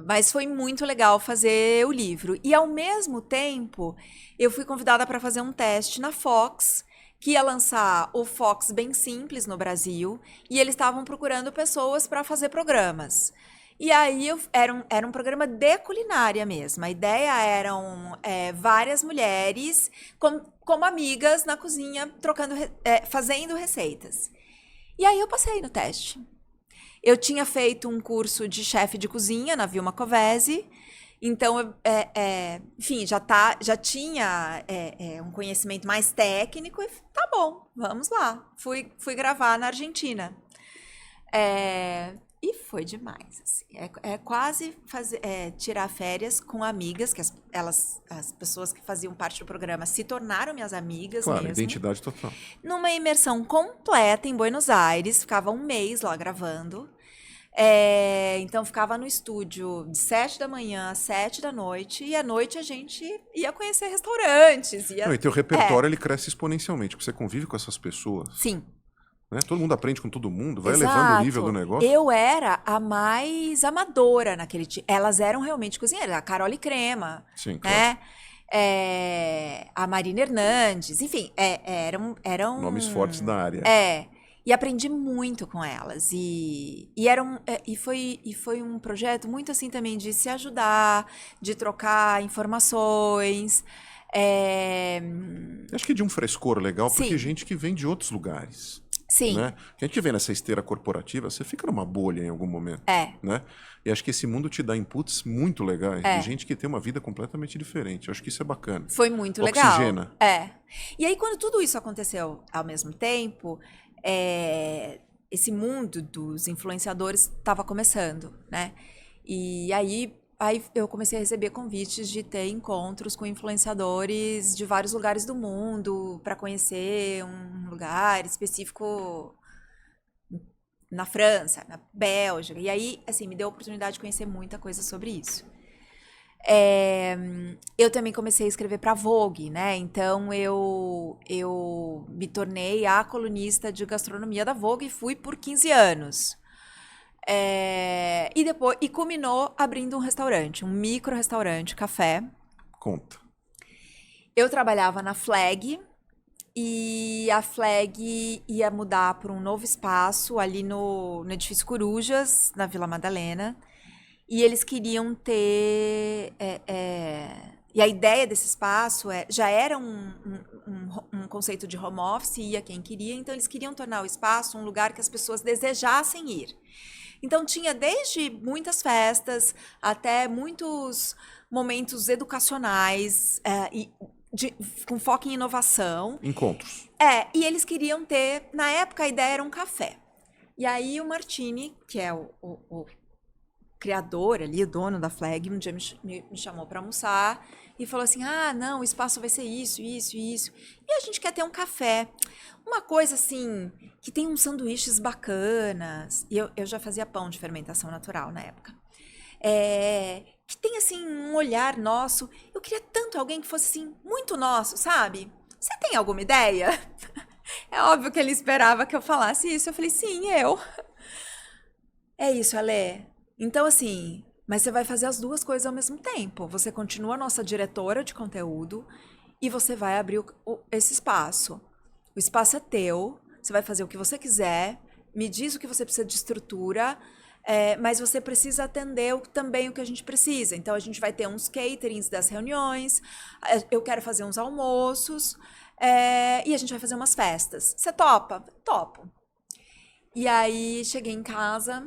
Mas foi muito legal fazer o livro. E, ao mesmo tempo, eu fui convidada para fazer um teste na Fox, que ia lançar o Fox Bem Simples no Brasil, e eles estavam procurando pessoas para fazer programas. E aí era um programa de culinária mesmo. A ideia eram várias mulheres como amigas na cozinha, fazendo receitas. E aí eu passei no teste. Eu tinha feito um curso de chefe de cozinha na Vilma Covese, então, enfim, já tinha um conhecimento mais técnico e tá bom, vamos lá. Fui gravar na Argentina. E foi demais, assim. Quase tirar férias com amigas, que as pessoas que faziam parte do programa se tornaram minhas amigas Claro, mesmo. identidade total. Numa imersão completa em Buenos Aires, ficava um mês lá gravando. Então ficava no estúdio de 7 da manhã às 7 da noite, e à noite a gente ia conhecer restaurantes. Não, e teu repertório ele cresce exponencialmente, porque você convive com essas pessoas. Sim. Né? Todo mundo aprende com todo mundo, vai Exato. elevando o nível do negócio. Eu era a mais amadora naquele time. Elas eram realmente cozinheiras. A Carole Crema, Sim, né? claro. A Marina Hernandes, enfim, eram Nomes fortes da área. E aprendi muito com elas. E foi um projeto muito assim também de se ajudar, de trocar informações. Acho que de um frescor legal, porque Sim. gente que vem de outros lugares. Sim. Né? A gente vê nessa esteira corporativa, você fica numa bolha em algum momento. Né? E acho que esse mundo te dá inputs muito legais de gente que tem uma vida completamente diferente. Eu acho que isso é bacana. Foi muito legal. Oxigena. E aí, quando tudo isso aconteceu ao mesmo tempo, esse mundo dos influenciadores estava começando, né? E aí eu comecei a receber convites de ter encontros com influenciadores de vários lugares do mundo para conhecer um lugar específico na França, na Bélgica. E aí, assim, me deu a oportunidade de conhecer muita coisa sobre isso. Eu também comecei a escrever para Vogue, né? Então eu me tornei a colunista de gastronomia da Vogue e fui por 15 anos. E culminou abrindo um restaurante, um micro restaurante, café. Conta. Eu trabalhava na Flag, E a Flag ia mudar para um novo espaço ali no edifício Corujas, na Vila Madalena. E eles queriam ter... E a ideia desse espaço já era um conceito de home office, ia quem queria, então eles queriam tornar o espaço um lugar que as pessoas desejassem ir. Então tinha desde muitas festas até muitos momentos educacionais com foco em inovação. Encontros. E eles queriam ter, na época a ideia era um café. E aí o Martini, que é o criador ali, o dono da Flag, um dia me chamou para almoçar e falou assim, não, o espaço vai ser isso. E a gente quer ter um café. Uma coisa assim, que tem uns sanduíches bacanas. E eu já fazia pão de fermentação natural na época. Que tem assim um olhar nosso. Eu queria tanto alguém que fosse assim, muito nosso, sabe? Você tem alguma ideia? É óbvio que ele esperava que eu falasse isso. Eu falei, sim, eu. É isso, Ale. Então, assim, mas você vai fazer as duas coisas ao mesmo tempo. Você continua nossa diretora de conteúdo e você vai abrir esse espaço. O espaço é teu, você vai fazer o que você quiser, me diz o que você precisa de estrutura, mas você precisa atender também o que a gente precisa. Então, a gente vai ter uns caterings das reuniões, eu quero fazer uns almoços, e a gente vai fazer umas festas. Você topa? Topo. E aí, cheguei em casa...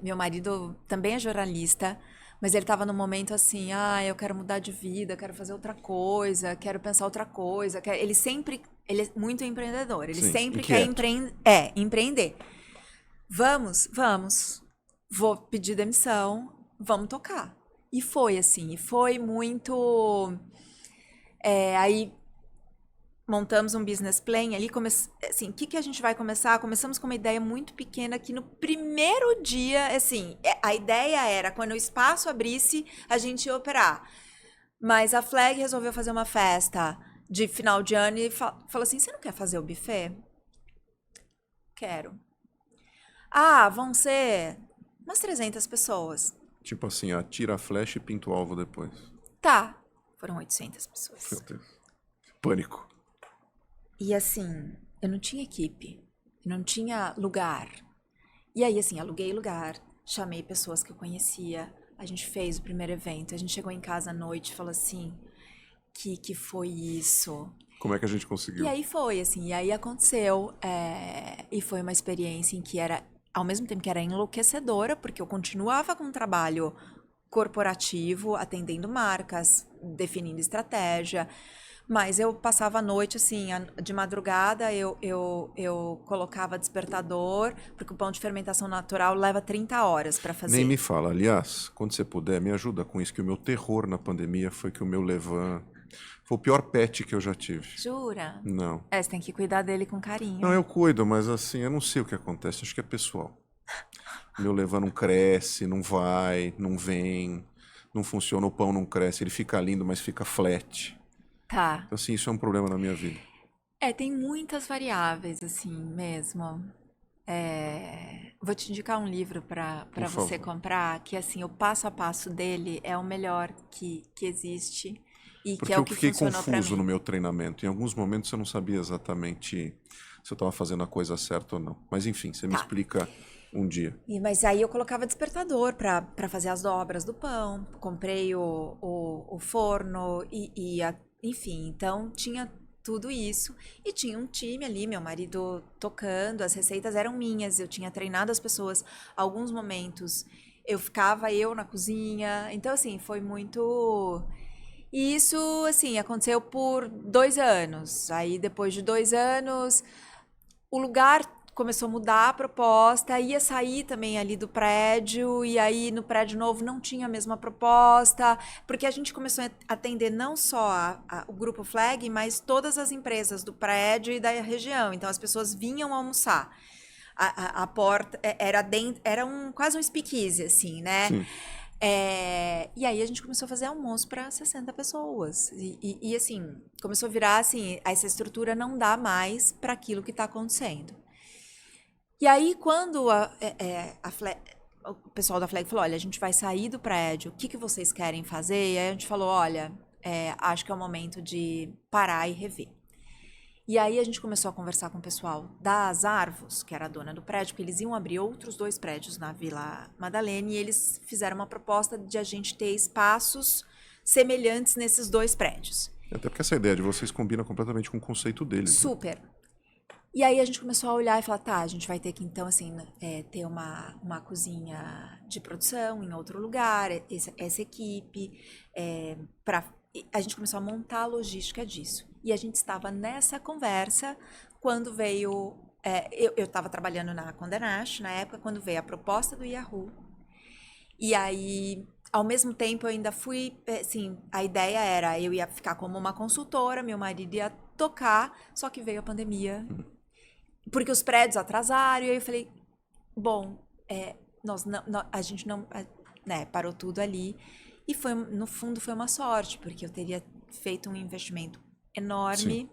meu marido também é jornalista, mas ele estava num momento assim, eu quero mudar de vida, quero fazer outra coisa, quero pensar outra coisa. Ele é muito empreendedor, ele sempre quer empreender. Vamos, vou pedir demissão, vamos tocar. E foi assim, foi muito... aí... montamos um business plan ali, assim, o que a gente vai começar? Começamos com uma ideia muito pequena que no primeiro dia, assim, a ideia era quando o espaço abrisse, a gente ia operar. Mas a Flag resolveu fazer uma festa de final de ano e falou assim, você não quer fazer o buffet? Quero. Vão ser umas 300 pessoas. Tipo assim, atira a flecha e pinta o alvo depois. Tá. Foram 800 pessoas. Meu Deus. Pânico. E assim, eu não tinha equipe, eu não tinha lugar. E aí, assim, aluguei lugar, chamei pessoas que eu conhecia, a gente fez o primeiro evento, a gente chegou em casa à noite e falou assim, que foi isso? Como é que a gente conseguiu? E aí foi, assim, e aí aconteceu, e foi uma experiência em que era, ao mesmo tempo que era enlouquecedora, porque eu continuava com um trabalho corporativo, atendendo marcas, definindo estratégia, mas eu passava a noite, assim, de madrugada, eu colocava despertador, porque o pão de fermentação natural leva 30 horas para fazer. Nem me fala. Aliás, quando você puder, me ajuda com isso, que o meu terror na pandemia foi que o meu Levan foi o pior pet que eu já tive. Jura? Não. Você tem que cuidar dele com carinho. Não, eu cuido, mas assim, eu não sei o que acontece, acho que é pessoal. Meu Levan não cresce, não vai, não vem, não funciona, o pão não cresce, ele fica lindo, mas fica flat. Tá. Então, assim, isso é um problema na minha vida. Tem muitas variáveis, assim, mesmo. Vou te indicar um livro para você comprar, que, assim, o passo a passo dele é o melhor que existe e Porque que é o eu que fiquei funcionou para confuso mim. no meu treinamento. Em alguns momentos eu não sabia exatamente se eu estava fazendo a coisa certa ou não. Mas, enfim, você me explica um dia. Mas aí eu colocava despertador para fazer as dobras do pão, comprei o forno enfim, então tinha tudo isso. E tinha um time ali, meu marido tocando, as receitas eram minhas, eu tinha treinado as pessoas. Alguns momentos ficava na cozinha. Então, assim, foi muito... E isso, assim, aconteceu por 2 anos. Aí, depois de 2 anos, o lugar começou a mudar a proposta, ia sair também ali do prédio, e aí no prédio novo não tinha a mesma proposta, porque a gente começou a atender não só o Grupo Flag, mas todas as empresas do prédio e da região. Então as pessoas vinham almoçar. A porta era dentro, era quase um speakeasy, assim, né? Sim. E aí a gente começou a fazer almoço para 60 pessoas. E assim, começou a virar assim, essa estrutura não dá mais para aquilo que está acontecendo. E aí, quando o pessoal da Flag falou, olha, a gente vai sair do prédio, o que vocês querem fazer? E aí a gente falou, olha, acho que é o momento de parar e rever. E aí a gente começou a conversar com o pessoal das Arvos, que era a dona do prédio, porque eles iam abrir outros 2 prédios na Vila Madalena, e eles fizeram uma proposta de a gente ter espaços semelhantes nesses 2 prédios. Até porque essa ideia de vocês combina completamente com o conceito deles. Né? Super. E aí a gente começou a olhar e falar, tá, a gente vai ter que então, assim, ter uma cozinha de produção em outro lugar, essa equipe, a gente começou a montar a logística disso. E a gente estava nessa conversa quando veio... eu estava trabalhando na Condé Nast, na época, quando veio a proposta do Yahoo. E aí, ao mesmo tempo, eu ainda fui... Assim, a ideia era, eu ia ficar como uma consultora, meu marido ia tocar, só que veio a pandemia. Porque os prédios atrasaram, e aí eu falei, bom, a gente não... parou tudo ali. E no fundo foi uma sorte, porque eu teria feito um investimento enorme. Sim.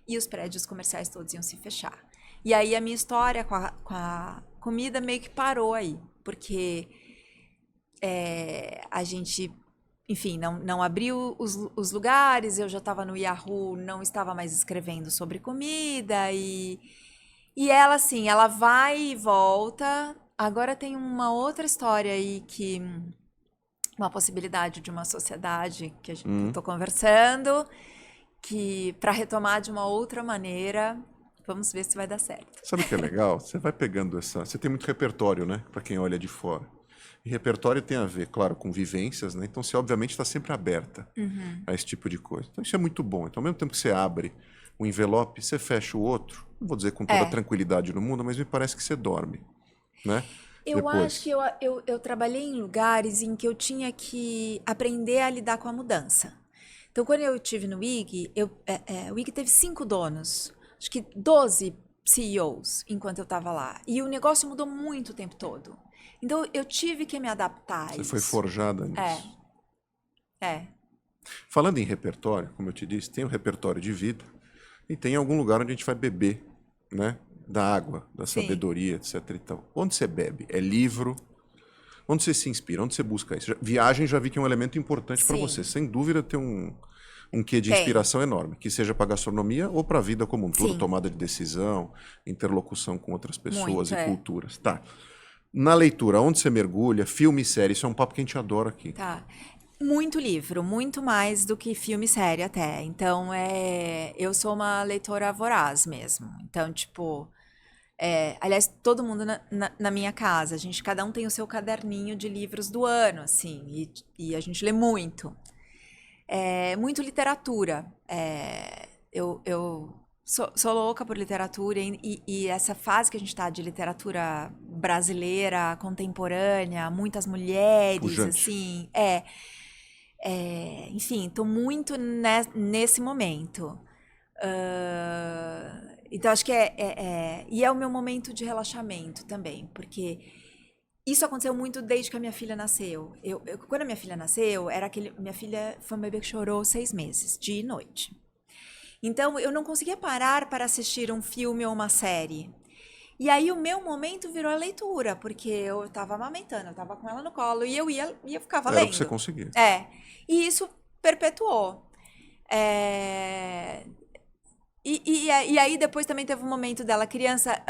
E os prédios comerciais todos iam se fechar. E aí a minha história com a comida meio que parou aí, porque a gente, enfim, não abriu os lugares, eu já estava no Yahoo, não estava mais escrevendo sobre comida, e ela, assim, ela vai e volta. Agora tem uma outra história aí que... Uma possibilidade de uma sociedade que eu tô conversando, que para retomar de uma outra maneira, vamos ver se vai dar certo. Sabe o que é legal? Você vai pegando você tem muito repertório, né? Para quem olha de fora. E repertório tem a ver, claro, com vivências, né? Então você obviamente está sempre aberta a esse tipo de coisa. Então isso é muito bom. Então ao mesmo tempo que você abre um envelope, você fecha o outro. Não vou dizer com toda a tranquilidade no mundo, mas me parece que você dorme, né? Eu acho que eu trabalhei em lugares em que eu tinha que aprender a lidar com a mudança. Então, quando eu estive no WIG, o WIG teve 5 donos, acho que 12 CEOs enquanto eu estava lá. E o negócio mudou muito o tempo todo. Então, eu tive que me adaptar a isso. Você foi forjada nisso. Falando em repertório, como eu te disse, tem o repertório de vida e tem algum lugar onde a gente vai beber, né? Da água, da sabedoria, etc. E tal. Onde você bebe? É livro? Onde você se inspira? Onde você busca isso? Viagem já vi que é um elemento importante para você. Sem dúvida tem um quê de inspiração enorme, que seja para gastronomia ou para a vida como um todo, tomada de decisão, interlocução com outras pessoas e culturas. Tá. Na leitura, onde você mergulha, filme e série, isso é um papo que a gente adora aqui. Tá. Muito livro, muito mais do que filme e série até. Então, eu sou uma leitora voraz mesmo. Então, tipo... aliás, todo mundo na minha casa, cada um tem o seu caderninho de livros do ano, assim, e a gente lê muito. Muito literatura. Eu sou louca por literatura, e essa fase que a gente está de literatura brasileira, contemporânea, muitas mulheres, pujante. Assim, enfim, estou muito nesse momento. Então, acho que e é o meu momento de relaxamento também, porque isso aconteceu muito desde que a minha filha nasceu. Quando a minha filha nasceu, minha filha foi um bebê que chorou 6 meses, dia e noite. Então, eu não conseguia parar para assistir um filme ou uma série. E aí, o meu momento virou a leitura, porque eu estava amamentando, eu estava com ela no colo, e eu ficava lendo. Era o que você conseguia. E isso perpetuou. E aí depois também teve um momento dela, criança,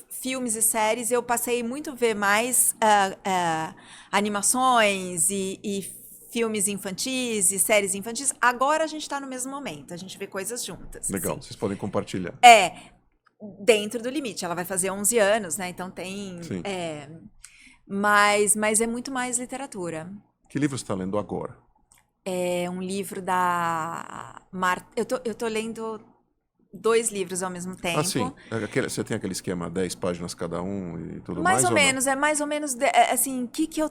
filmes e séries, eu passei muito a ver mais animações e filmes infantis e séries infantis. Agora a gente tá no mesmo momento, a gente vê coisas juntas. Legal, assim. Vocês podem compartilhar. Dentro do limite, ela vai fazer 11 anos, né, então tem... Mas é muito mais literatura. Que livro você está lendo agora? É um livro da Marta... Eu tô lendo 2 livros ao mesmo tempo. Ah, sim. Você tem aquele esquema, 10 páginas cada um e tudo mais? Mais ou menos, é mais ou menos, assim, o que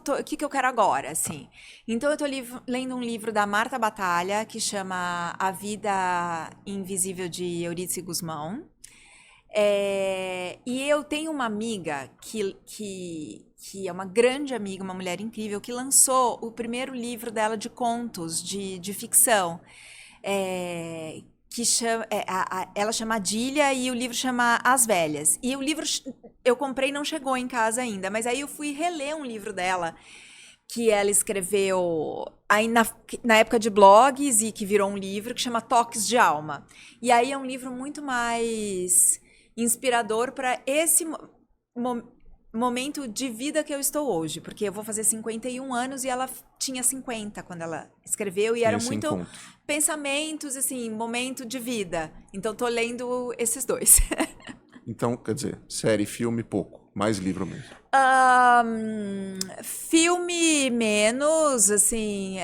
eu quero agora, assim. Então, eu tô lendo um livro da Marta Batalha, que chama A Vida Invisível de Eurídice Gusmão. E eu tenho uma amiga que é uma grande amiga, uma mulher incrível, que lançou o primeiro livro dela de contos, de ficção, que chama, ela chama Adília e o livro chama As Velhas. E o livro eu comprei, não chegou em casa ainda, mas aí eu fui reler um livro dela, que ela escreveu aí na época de blogs e que virou um livro que chama Toques de Alma. E aí é um livro muito mais inspirador para esse momento de vida que eu estou hoje, porque eu vou fazer 51 anos e ela tinha 50 quando ela escreveu e era muito pensamentos, assim, momento de vida. Então tô lendo esses dois. Então, quer dizer, série, filme, pouco. Mais livro mesmo. Filme menos, assim,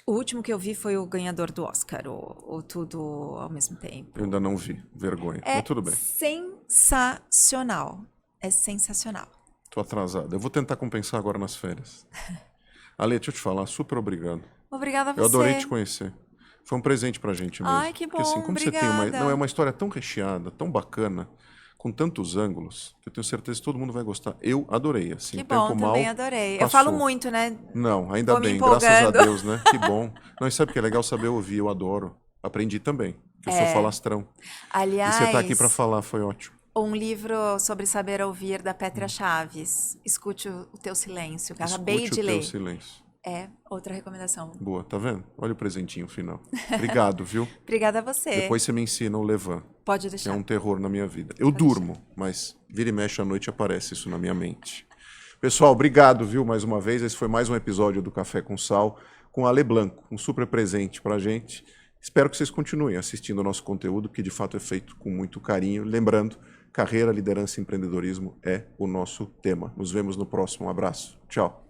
o último que eu vi foi o ganhador do Oscar, o Tudo ao Mesmo Tempo. Eu ainda não vi, vergonha, mas tudo bem. Sensacional, é sensacional. Tô atrasado, eu vou tentar compensar agora nas férias. Ale, deixa eu te falar, super obrigado. Obrigada a você. Eu adorei te conhecer. Foi um presente pra gente mesmo. Ai, que bom, porque, assim, como obrigada. Você tem não é uma história tão recheada, tão bacana, com tantos ângulos, que eu tenho certeza que todo mundo vai gostar. Eu adorei, assim. Que bom, também adorei. Passou. Eu falo muito, né? Não, ainda Vou bem, graças a Deus, né? Que bom. Não, e sabe o que é legal saber ouvir? Eu adoro. Aprendi também, que eu sou falastrão. Aliás, e você tá aqui pra falar, foi ótimo. Um livro sobre saber ouvir, da Petra Chaves. Escute o Teu Silêncio, que eu acabei de ler. Escute o Teu Silêncio. É, outra recomendação. Boa, tá vendo? Olha o presentinho final. Obrigado, viu? Obrigada a você. Depois você me ensina o Levan. Pode deixar. É um terror na minha vida. Eu durmo, mas vira e mexe à noite aparece isso na minha mente. Pessoal, obrigado, viu, mais uma vez. Esse foi mais um episódio do Café com Sal, com a Ale Blanco, um super presente pra gente. Espero que vocês continuem assistindo o nosso conteúdo, que de fato é feito com muito carinho. Lembrando, carreira, liderança e empreendedorismo é o nosso tema. Nos vemos no próximo. Um abraço. Tchau.